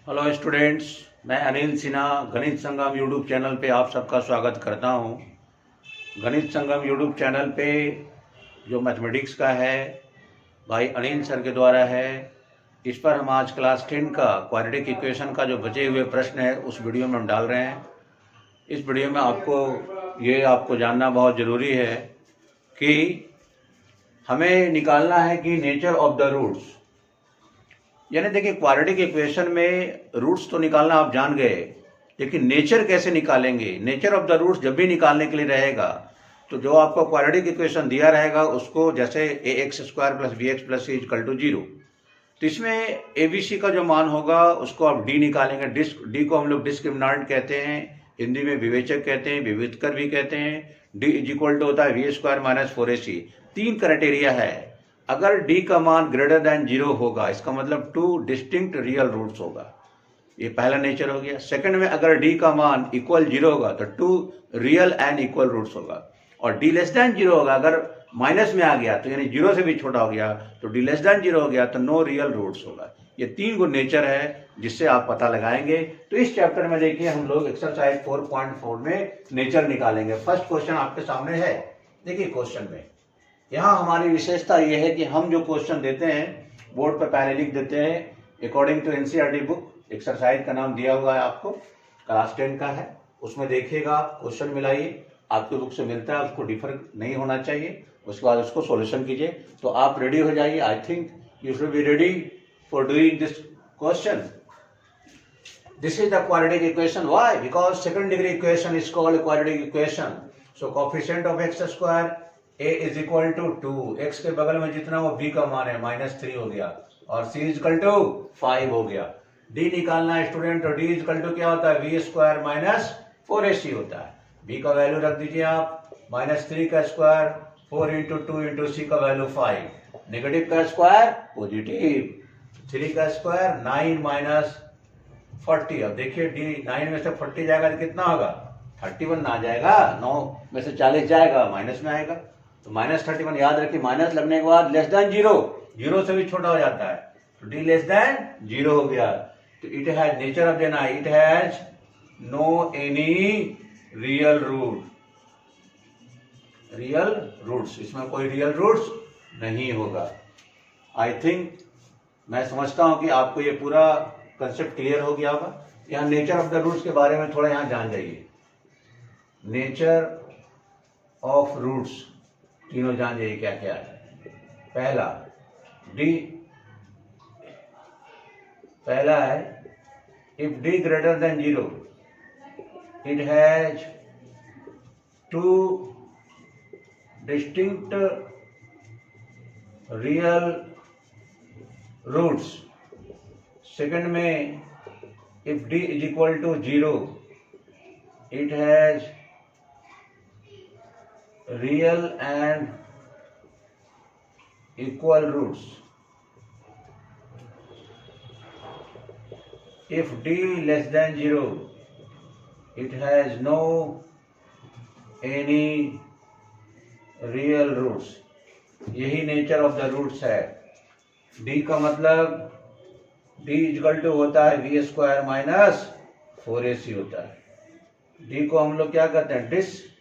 Hello students, मैं अनिल सिन्हा गणित संगम YouTube channel पे आप सबका स्वागत करता हूँ। गणित संगम यूट्यूब चैनल पे जो मैथमेटिक्स का है भाई अनिल सर के द्वारा है। इस पर हम आज क्लास 10 का क्वाड्रेटिक इक्वेशन का जो बचे हुए प्रश्न है उस वीडियो में हम डाल रहे हैं। इस वीडियो में आपको जानना बहुत ज़रूरी है कि हमें निकालना है कि नेचर ऑफ द रूट्स, यानी देखिए क्वाड्रेटिक इक्वेशन में रूट्स तो निकालना आप जान गए, लेकिन नेचर कैसे निकालेंगे। नेचर ऑफ द रूट्स जब भी निकालने के लिए रहेगा तो जो आपको क्वाड्रेटिक इक्वेशन दिया रहेगा उसको, जैसे ax² + bx + c = 0, तो इसमें abc का जो मान होगा उसको आप d निकालेंगे। d को हम लोग डिस्क्रिमिनेंट कहते हैं, हिंदी में विवेचक कहते हैं, विविधकर भी कहते हैं। d होता है v² - 4ac। तीन क्राइटेरिया है। अगर d का मान ग्रेटर देन 0 होगा इसका मतलब 2 डिस्टिंक्ट रियल रूट्स होगा, ये पहला नेचर हो गया। सेकंड में अगर d का मान इक्वल 0 होगा तो 2 रियल एंड इक्वल रूट्स होगा, और d लेस देन 0 होगा, अगर माइनस में आ गया तो यानी 0 से भी छोटा हो गया तो d लेस देन 0 हो गया तो नो रियल रूट्स होगा। ये 3 गुण नेचर है जिससे आप पता लगाएंगे। तो इस चैप्टर में देखिए हम लोग एक्सरसाइज 4.4 में नेचर निकालेंगे। फर्स्ट क्वेश्चन आपके सामने है। देखिए क्वेश्चन में यहाँ हमारी विशेषता ये है कि हम जो क्वेश्चन देते हैं बोर्ड पर पहले लिख देते हैं according to NCERT book. Exercise का नाम दिया हुआ है आपको, क्लास 10 का है, उसमें देखिएगा, क्वेश्चन मिलाइए, आपकी बुक से मिलता है, उसको डिफर नहीं होना चाहिए। उसके बाद उसको सॉल्यूशन कीजिए तो आप रेडी हो जाइए। I think you should be ready for doing this question. This is the quadratic equation. Why? Because second degree equation is called quadratic equation. So coefficient of x² a is equal to 2। x के बगल में जितना वो b का मान है -3 हो गया, और c is equal to 5 हो गया। d निकालना है स्टूडेंट, और d is equal to क्या होता है v² - 4ac होता है। b का वैल्यू रख दीजिए आप, -3 का स्क्वायर 4 × 2 × c का वैल्यू 5, नेगेटिव का स्क्वायर पॉजिटिव, 3 का स्क्वायर 9 - 40। अब देखिए d 9 में से 40 जाएगा तो कितना होगा, 31 आ जाएगा। 9 में से 40 जाएगा माइनस में आएगा तो -31। याद रखिए माइनस लगने के बाद लेस देन 0, 0 से भी छोटा हो जाता है, तो d लेस देन 0 हो गया। तो इट हैज, नेचर ऑफ देना, it has no any real roots, इसमें कोई रियल रूट्स नहीं होगा। आई थिंक, मैं समझता हूं कि आपको ये पूरा कंसेप्ट क्लियर हो गया होगा। यहाँ नेचर ऑफ द रूट्स के बारे में थोड़ा यहाँ जान जाइए। नेचर ऑफ रूट्स तीनों जान जाइए क्या क्या है। पहला है if d greater than 0 it has 2 distinct real roots. Second में if d is equal to 0 it has real and equal roots। if d less than 0 it has no any real roots। यही nature of the roots है। d का मतलब d equal to होता है v² - 4ac होता है। d को हम लोग क्या कहते हैं, डिस्क्रिमिनेंट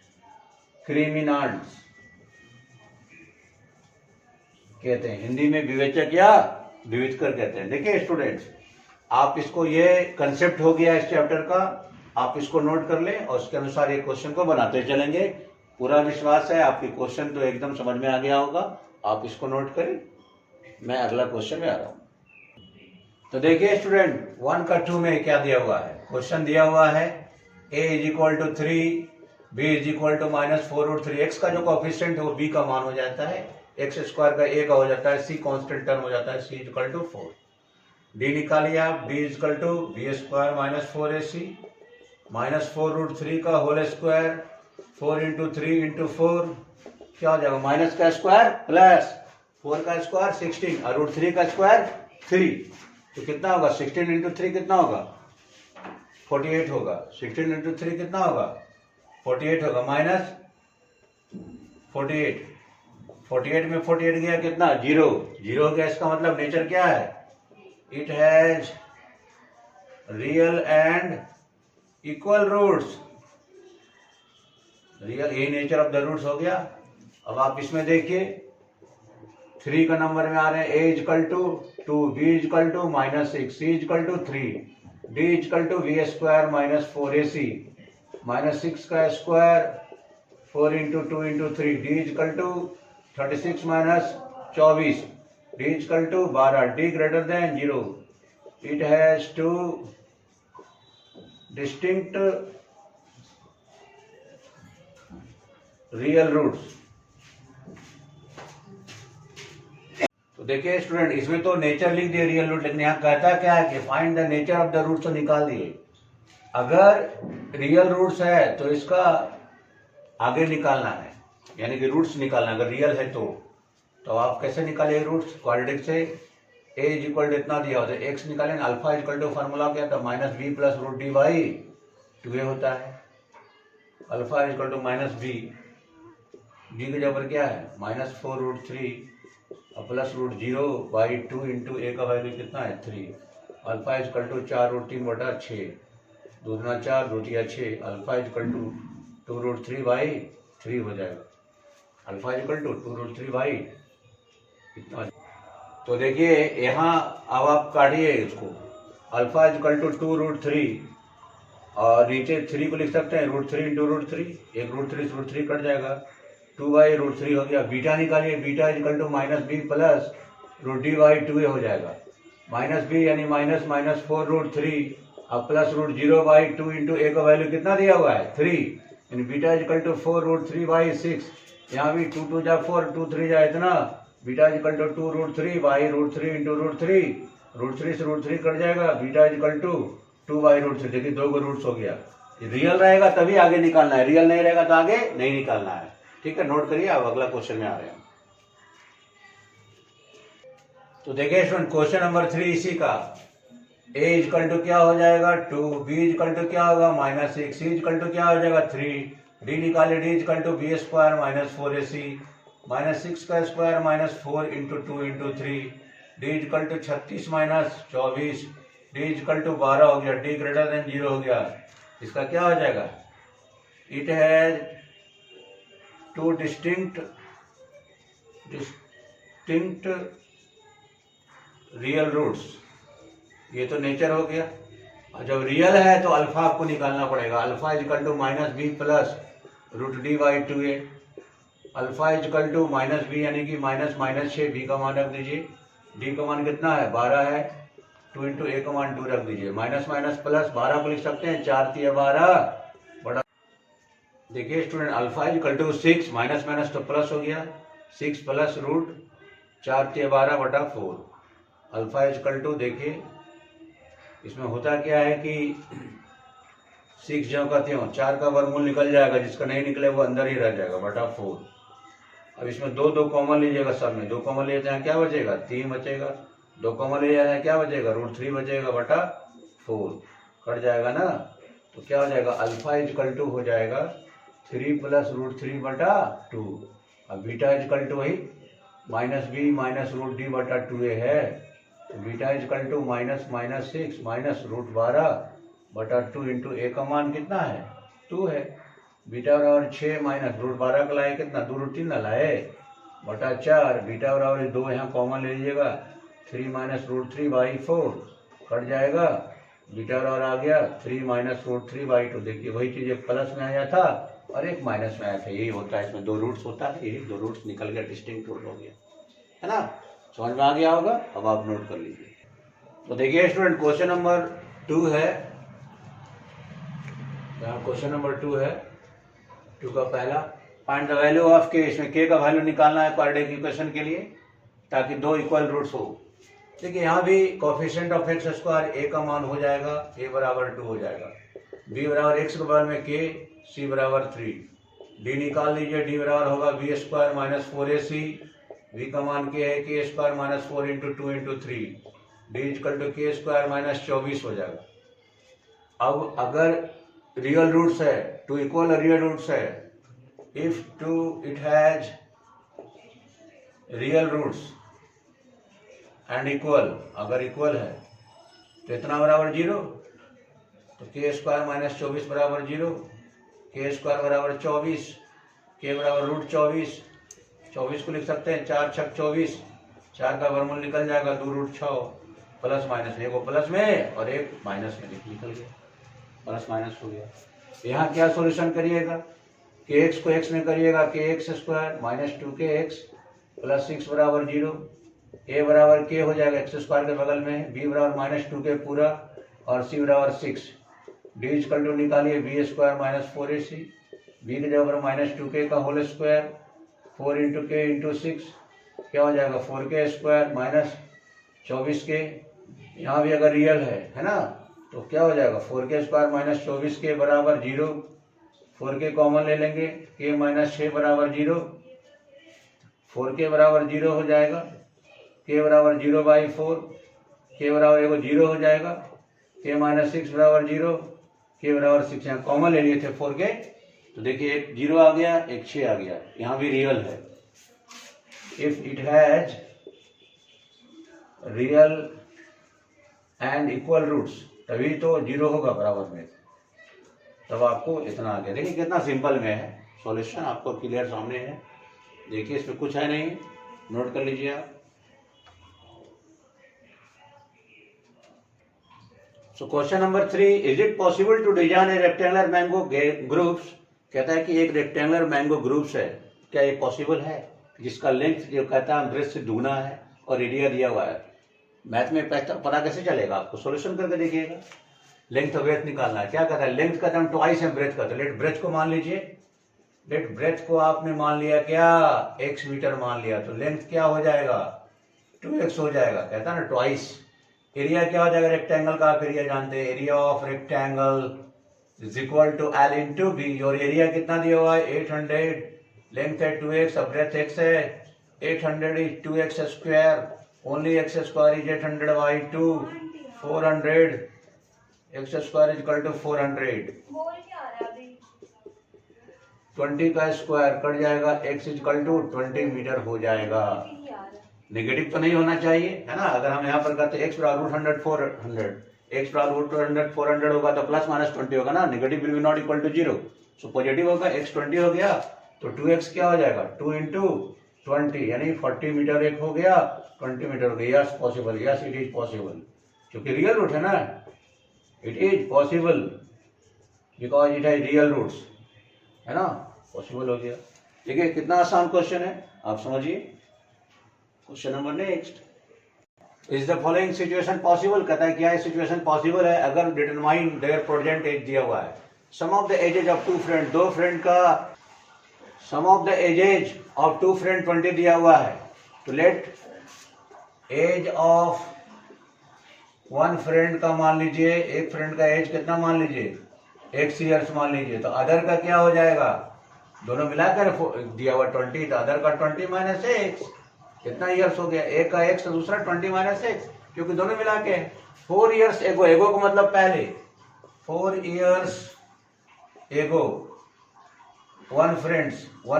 कहते हैं, हिंदी में विवेचक या विविधकर कहते हैं। देखिए स्टूडेंट्स, आप इसको, ये कंसेप्ट हो गया इस चैप्टर का, आप इसको नोट कर लें और उसके अनुसार ये क्वेश्चन को बनाते चलेंगे। पूरा विश्वास है आपकी क्वेश्चन तो एकदम समझ में आ गया होगा। आप इसको नोट करें, मैं अगला क्वेश्चन में आ रहा हूं। तो देखिए स्टूडेंट, 1 का 2 में क्या दिया हुआ है, क्वेश्चन दिया हुआ है a = 3, b = -4√3। x का जो कोएफिशिएंट है वो b का मान हो जाता है, x² का a का हो जाता है, c कांस्टेंट टर्म हो जाता है, c = 4। d निकालिए आप, d = v² - 4ac, -4√3 का होल स्क्वायर 4 × 3 × 4 क्या हो जाएगा, माइनस का स्क्वायर प्लस 4 का स्क्वायर 16 और √3 का स्क्वायर 3, तो कितना होगा, 16 × 3 कितना होगा, 48 होगा। 16 × 3 कितना होगा, 48 होगा, माइनस 48, 48 में 48 गया कितना, 0 हो गया। इसका मतलब नेचर क्या है, it has real and equal roots. Real, यही नेचर ऑफ द रूट्स हो गया। अब आप इसमें देखिए 3 का नंबर में आ रहे हैं a equal to 2, b equal to -6, c equal to 3, d equal to v square -4ac, -6 का square 4 into 2 into 3, d equal to 36 -24, d equal to 12, d greater than 0। It has 2 distinct real roots. तो देखिए student, इसमें तो nature लिख दिए real root, लेकिन यहाँ कहता क्या है कि find the nature of the root, तो निकाल दिए। अगर रियल रूट्स है तो इसका आगे निकालना है, यानी कि रूट्स निकालना। अगर रियल है तो आप कैसे निकालेंगे रूट्स? क्वाड्रेटिक से a इज इक्वल टू इतना दिया होता है, x निकालेंगे, अल्फा इक्वल टू फार्मूला क्या था, -b plus root D by 2a होता है। Alpha equal to -b, b की जगह पर क्या है -4 root 3 plus root 0 by 2 into ए का वैल्यू कितना है 3। अल्फा इक्वल टू 4 रूट 3 बटा 6, 2 दूना 4 रोटिया 6। Alpha equal to 2 root 3 by 3 हो जाएगा। Alpha equal to 2 root 3 by कितना। तो देखिए यहाँ अब आप काटिए इसको, अल्फा इक्वल टू 2 रूट 3 और नीचे 3 को लिख सकते हैं √3 इंटू √3, एक √3 कट जाएगा, 2 बाई √3 हो गया। बीटा निकालिए, beta equal to -b plus root D by 2a हो जाएगा। -b यानी -4 रूट 3 अब प्लस रूट 0 बाई 2 इंटू ए का वैल्यू कितना दिया हुआ है 3, यानी beta equal to 4 root 3 by 6। यहाँ भी 2 2 जा 4, 2 3 जा इतना, beta equal to 2 root 3 by √3 into √3, √3 से √3 कट जाएगा, बीटा इक्वल टू 2 बाई √3। देखिए 2 को रूट्स हो गया। रियल रहेगा तभी आगे निकालना है, रियल नहीं रहेगा तो आगे नहीं निकालना है। ठीक है, नोट करिए। अब अगला क्वेश्चन में आ रहे हैं। तो देखिए स्टूडेंट, क्वेश्चन नंबर 3 इसी का। a इक्वल टू क्या हो जाएगा 2, b इक्वल टू क्या होगा -6, c इक्वल टू क्या हो जाएगा 3, d निकाले, d equal to b square -4ac, -6 का square -4 into 2 into 3, d equal to 36 -24, d equal to 12 हो गया, d ग्रेटर देन 0 हो गया। इसका क्या हो जाएगा? It has 2 distinct real roots. ये तो नेचर हो गया। और जब रियल है तो अल्फा आपको निकालना पड़ेगा। Alpha equal to -b plus root D by 2a। Alpha equal to -b यानी कि -6, b का मान रख दीजिए, d का मान कितना है 12 है, 2 इंटू a का मान 2 रख दीजिए, माइनस प्लस 12 को लिख सकते हैं 4 3 12 बड़ा। देखिए student, alpha equal to 6, minus तो प्लस हो गया, 6 प्लस रूट 4 3 12 बटा 4। अल्फा इक्वल टू, देखिए इसमें होता क्या है कि 6 जो का त्यों 4 का वर्गमूल निकल जाएगा, जिसका नहीं निकले वो अंदर ही रह जाएगा बटा 4। अब इसमें 2 कॉमन लीजिएगा, सब में 2 कॉमन ले जाते हैं, क्या बचेगा 3 बचेगा, 2 कॉमन ले जाते हैं, क्या बचेगा √3 बचेगा बटा 4, कट जाएगा ना। तो क्या हो जाएगा? अल्फा इक्वल टू हो जाएगा 3 प्लस √3 बटा 2। अब बीटा इक्वल टू वही -b माइनस रूट डी बटा 2a है, तो beta equal to -6 minus root 12 बटा 2 इंटू ए का मान कितना है 2 है। बीटा बराबर 6 माइनस रूट 12 का लाए कितना 2 √3 ना लाए बटा 4। बीटा बराबर 2 यहाँ कॉमन ले लीजिएगा, 3 माइनस √3 बाई 4 कट जाएगा। बीटा बराबर आ गया 3 माइनस √3 बाई 2। देखिए वही चीज़ एक प्लस में आया था और एक माइनस में आया था, यही होता है, इसमें 2 रूट्स होता है, यही 2 रूट्स निकल गया, डिस्टिंक्ट रूट हो गया, है ना। समझ में आ गया होगा। अब आप नोट कर लीजिए। तो देखिए स्टूडेंट, क्वेश्चन नंबर 2 है, यहाँ क्वेश्चन नंबर 2 है, 2 का पहला, find the value of k। इसमें k का वैल्यू निकालना है क्वाड्रेटिक इक्वेशन के लिए, ताकि 2 इक्वल रूट्स हो। देखिए यहाँ भी coefficient of x square a का मान हो जाएगा, a बराबर 2 हो जाएगा, b बराबर x के बराबर में k, c बराबर 3, d निकाल लीजिए, d बराबर होगा b स्क्वायर -4ac, v का मान क्या है k square -4 into 2 into 3, d equal to k square -24 हो जाएगा। अब अगर रियल रूट्स है, 2 इक्वल रियल रूट्स है, if 2 it has real roots and equal, अगर इक्वल है तो इतना बराबर 0, तो के स्क्वायर माइनस 24 बराबर 0, के स्क्वायर बराबर 24, के बराबर रूट 24, 24 को लिख सकते हैं 4 छक 24, 4 का वर्गमूल निकल जाएगा 2 रूट 6, प्लस माइनस एक वो प्लस में और एक माइनस में निकल गया, प्लस माइनस हो गया। यहाँ क्या सॉल्यूशन करिएगा, के एक्स को एक्स में करिएगा, के x square minus 2 x plus 6 बराबर 0, ए बराबर के हो जाएगा एक्स स्क्वायर के बगल में, बी बराबर माइनस 2 पूरा और सी बराबर 6, डी इक्वल टू निकालिए B square minus 4ac, B के जगह पर माइनस 2k का whole square 4 into K into 6 क्या हो जाएगा 4k स्क्वायर माइनस 24k, यहाँ भी अगर रियल है ना, तो क्या हो जाएगा 4k स्क्वायर माइनस 24k बराबर 0, 4k कॉमन ले लेंगे, k माइनस 6 बराबर 0, 4k बराबर 0 हो जाएगा, k बराबर 0/4, k बराबर एगो 0 हो जाएगा, k माइनस 6 बराबर 0, k बराबर 6, यहाँ कॉमन ले लिए थे 4k, तो देखिए एक 0 आ गया, एक 6 आ गया, यहाँ भी रियल है। If it has real and equal roots तभी तो 0 होगा बराबर में, तब आपको इतना आ गया। देखिए कितना सिंपल में है, सॉल्यूशन आपको क्लियर सामने है। देखिए इसमें कुछ है नहीं, नोट कर लीजिए आप। So question number 3, is it possible to design a rectangular mango groups, कहता है कि एक रेक्टेंगुलर मैंगो ग्रुप्स है, क्या ये पॉसिबल है जिसका लेंथ जो कहता है ब्रेथ से दुगना है और एरिया दिया हुआ है। मैथ में पता कैसे चलेगा, आपको सॉल्यूशन करके देखिएगा। लेंथ और ब्रेथ निकालना है, क्या कहता है लेंथ का टर्म ट्वाइस है ब्रेथ का, तो लेट ब्रेथ को मान लीजिए, लेट ब्रेथ को आपने मान लिया क्या x मीटर मान लिया, तो लेंथ क्या हो जाएगा 2x हो जाएगा, कहता है ना ट्वाइस। एरिया क्या हो जाएगा रेक्टेंगल का, आप एरिया जानते हैं, area of rectangle is equal to L into B, और एरिया कितना दिया हुआ है 800, लेंथ है 2x और ब्रेथ x है, 800 is 2x square, only x square is 800/2, 400, x square is equal to 400, 20 का स्क्वायर कट जाएगा, x is equal to 20 metre हो जाएगा। नेगेटिव तो नहीं होना चाहिए है ना, अगर हम यहाँ पर करते x बराबर √100 400, x बराबर √100 400 होगा तो प्लस माइनस 20 होगा ना, negative will be not equal to 0, so positive होगा, x 20 हो गया तो 2x क्या हो जाएगा 2 इंटू 20 यानी 40 मीटर एक हो गया, 20 मीटर हो गया। Yes possible, yes it is possible, क्योंकि रियल रूट है ना, it is possible because it has real roots, है ना, पॉसिबल हो गया। देखिए कितना आसान क्वेश्चन है, आप समझिए। Question number next, is the following situation possible, कहता है क्या सिचुएशन पॉसिबल है अगर डिटरमाइन देयर प्रेजेंट एज दिया हुआ है, sum of the ages of two friend, दो फ्रेंड का sum of the ages of two friend 20 दिया हुआ है, तो let age of one friend का मान लीजिए, एक फ्रेंड का एज कितना मान लीजिए x ईयर्स मान लीजिए, तो अदर का क्या हो जाएगा, दोनों मिलाकर दिया हुआ 20, तो अदर का 20 माइनस एक्स कितना ईयर्स हो गया, एक का x तो दूसरा 20 माइनस एक्स, क्योंकि दोनों मिला के 4 ईयर्स एगो, एगो को मतलब पहले 4 ईयर्स एगो वन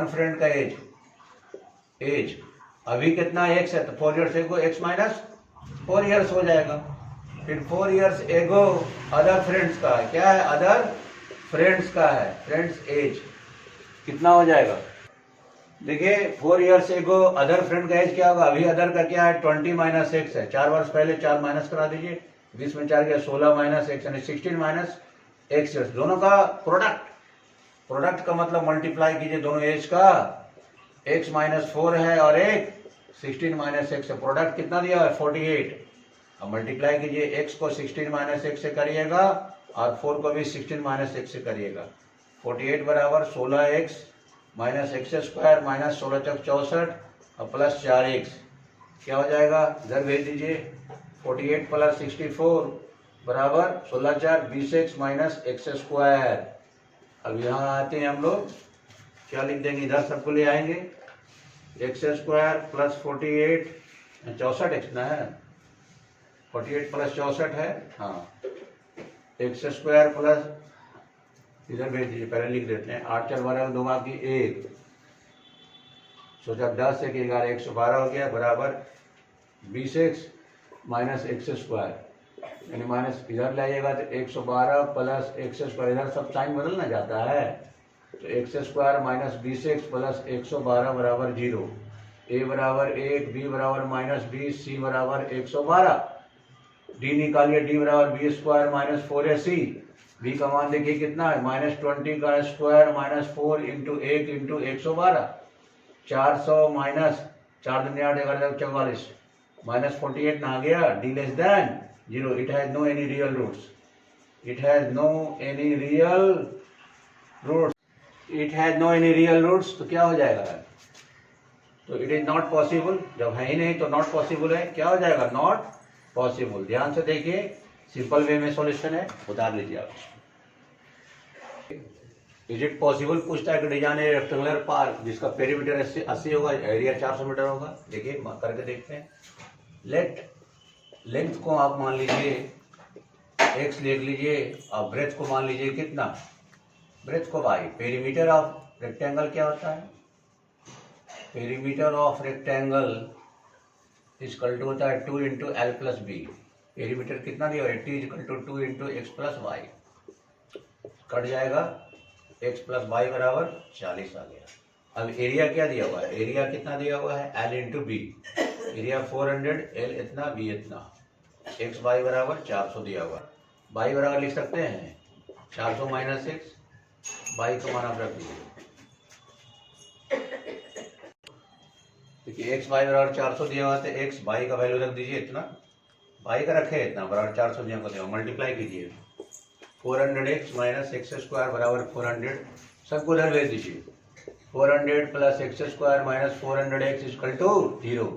फ्रेंड का एज अभी कितना x है, तो 4 years ago x minus 4 years हो जाएगा। फिर 4 ईयर्स एगो अदर फ्रेंड्स का है, क्या है अदर फ्रेंड्स का है, फ्रेंड्स एज कितना हो जाएगा, देखिए 4 ईयर्स एगो अदर फ्रेंड का एज क्या होगा, अभी अदर का क्या है 20 माइनस एक्स है, 4 वर्ष पहले 4 माइनस करा दीजिए, 20 में 4 गया 16 माइनस एक्स यानी 16 माइनस एक्स ईयर्स, दोनों का प्रोडक्ट का मतलब मल्टीप्लाई कीजिए दोनों एज का, x माइनस 4 है और एक 16 माइनस एक्स है, प्रोडक्ट कितना दिया है 48, अब मल्टीप्लाई कीजिए x को 16 माइनस एक्स से करिएगा और 4 को भी 16 माइनस एक्स से करिएगा, 48 बराबर 16x minus X square minus 16 चौक 64 और प्लस 4x क्या हो जाएगा, इधर भेज दीजिए, 48 प्लस 64 बराबर 16 4 20x माइनस एक्स स्क्वायर। अब यहाँ आते हैं हम लोग, क्या लिख देंगे, इधर सबको ले आएंगे, एक्स स्क्वायर प्लस 48 64x ना है, 48 प्लस 64 है, हाँ, एक्स स्क्वायर प्लस इधर भेज दीजिए, पहले लिख देते हैं, 8 4 12 2 बाकी 1, सोचा 10 1 11 112 हो गया बराबर 20x माइनस एक्स स्क्वायर, यानी माइनस इधर लाइएगा तो 112 प्लस एक्स स्क्वायर, इधर सब साइन बदलना जाता है, तो x square minus 20x plus 112 बराबर 0। ए बराबर 1, बी बराबर माइनस 20, सी बराबर 112। डी निकालिए, डी बराबर B square minus 4ac। B का मान देखिए कितना है, -20 का square minus 4 into 1 into 112, 400 minus 4 दूनी 8, 11 44, माइनस 48 ना आ गया। D less than 0, it has no any real roots, it has no any real roots, it has no any real roots, तो क्या हो जाएगा, तो इट इज नॉट पॉसिबल। जब है ही नहीं तो नॉट पॉसिबल है, क्या हो जाएगा, नॉट पॉसिबल। ध्यान से देखिए, सिंपल वे में सॉल्यूशन है, उतार लीजिए आप। इज इट पॉसिबल पूछता है कि डिजाइन ए रेक्टेंगुलर पार्क जिसका पेरीमीटर 80 होगा, एरिया 400 मीटर होगा। देखिए करके देखते हैं। लेट लेंथ को आप मान लीजिए x लिख लीजिए और ब्रेथ को मान लीजिए कितना, ब्रेथ को y। पेरीमीटर ऑफ रेक्टेंगल क्या होता है, perimeter of rectangle equal to होता है 2 into L plus B. Perimeter कितना दिया, 80 equal to 2 into X plus Y, cut जाएगा, x प्लस वाई बराबर 40 आ गया। अब एरिया क्या दिया हुआ है, एरिया कितना दिया हुआ है, L into B. Area 400, L इतना, बी इतना, एक्स वाई बराबर 400 दिया हुआ। वाई बराबर लिख सकते हैं 400 माइनस एक्स, वाई का मान आप रख दीजिए। देखिए एक्स वाई बराबर 400 दिया हुआ, तो एक्स वाई का वैल्यू रख दीजिए इतना, वाई का रखे इतना बराबर 400 दिया को दिया, मल्टीप्लाई कीजिए। 400x माइनस एक्स स्क्वायर बराबर 400, सबको उधर भेज दीजिए। 400 plus X square minus 400x equal to 0,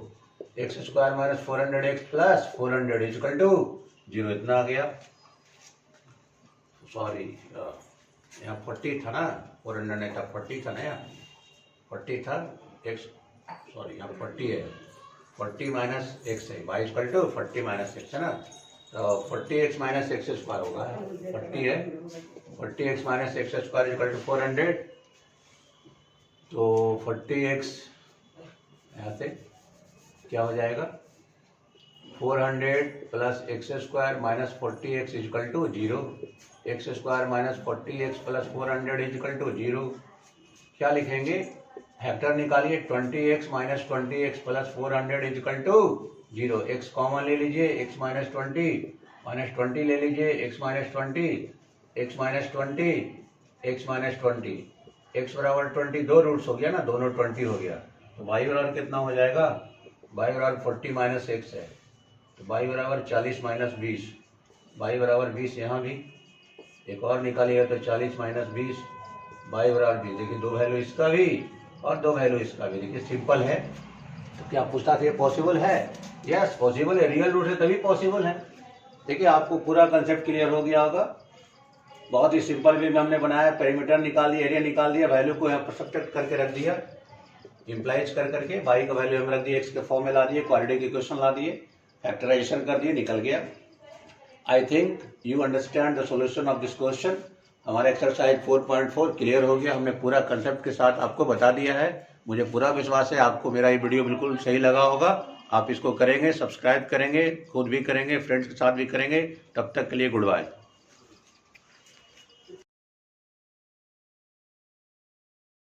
X square minus 400x plus 400 equal to 0, इतना आ गया। सॉरी यहाँ 40 था ना, 400 नहीं था, 40 था ना, यहाँ 40 था, एक्स सॉरी यहाँ 40 है, 40 माइनस एक्स है, Y equal to 40 minus X है ना, तो 40x माइनस एक्स स्क्वायर होगा, 40 है, 40x minus X square equal to 400, तो 40x यहाँ से क्या हो जाएगा, 400 plus X square minus 40x equal to 0, X square minus 40x plus 400 equal to 0। क्या लिखेंगे, फैक्टर निकालिए, 20x minus 20x plus 400 equal to 0, X common ले लीजिए, एक्स माइनस 20 ले लीजिए, X minus 20, X minus 20, X minus 20, X बराबर 20, दो roots हो गया ना, दोनों 20 हो गया, तो वाई बराबर कितना हो जाएगा, वाई बराबर 40 माइनस एक्स है, तो वाई बराबर 40 माइनस 20, वाई बराबर 20, यहाँ भी एक और निकालिएगा तो 40 माइनस 20, वाई बराबर 20। देखिए दो वैल्यू इसका भी और दो वैल्यू इसका भी, देखिए सिंपल है। तो क्या पूछता था, पॉसिबल है, यस पॉसिबल है, रियल रूट है तभी पॉसिबल है। देखिए आपको पूरा कंसेप्ट क्लियर हो गया होगा, बहुत ही सिंपल वे में हमने बनाया, पेरीमीटर निकाल दिया, एरिया निकाल दिया, वैल्यू को यहाँ पर सब्ट्रैक्ट करके रख दिया, इम्प्लाइज कर करके वाई का वैल्यू हम रख दिए, एक्स के फॉर्म में ला दिए, क्वाड्रेटिक इक्वेशन ला दिए, फैक्टराइजेशन कर दिए, निकल गया। I think you understand the solution of this question. हमारा एक्सरसाइज 4.4 क्लियर हो गया, हमने पूरा कंसेप्ट के साथ आपको बता दिया है। मुझे पूरा विश्वास है आपको मेरा ये वीडियो बिल्कुल सही लगा होगा, आप इसको करेंगे, सब्सक्राइब करेंगे, खुद भी करेंगे, फ्रेंड्स के साथ भी करेंगे। तब तक के लिए गुड बाय।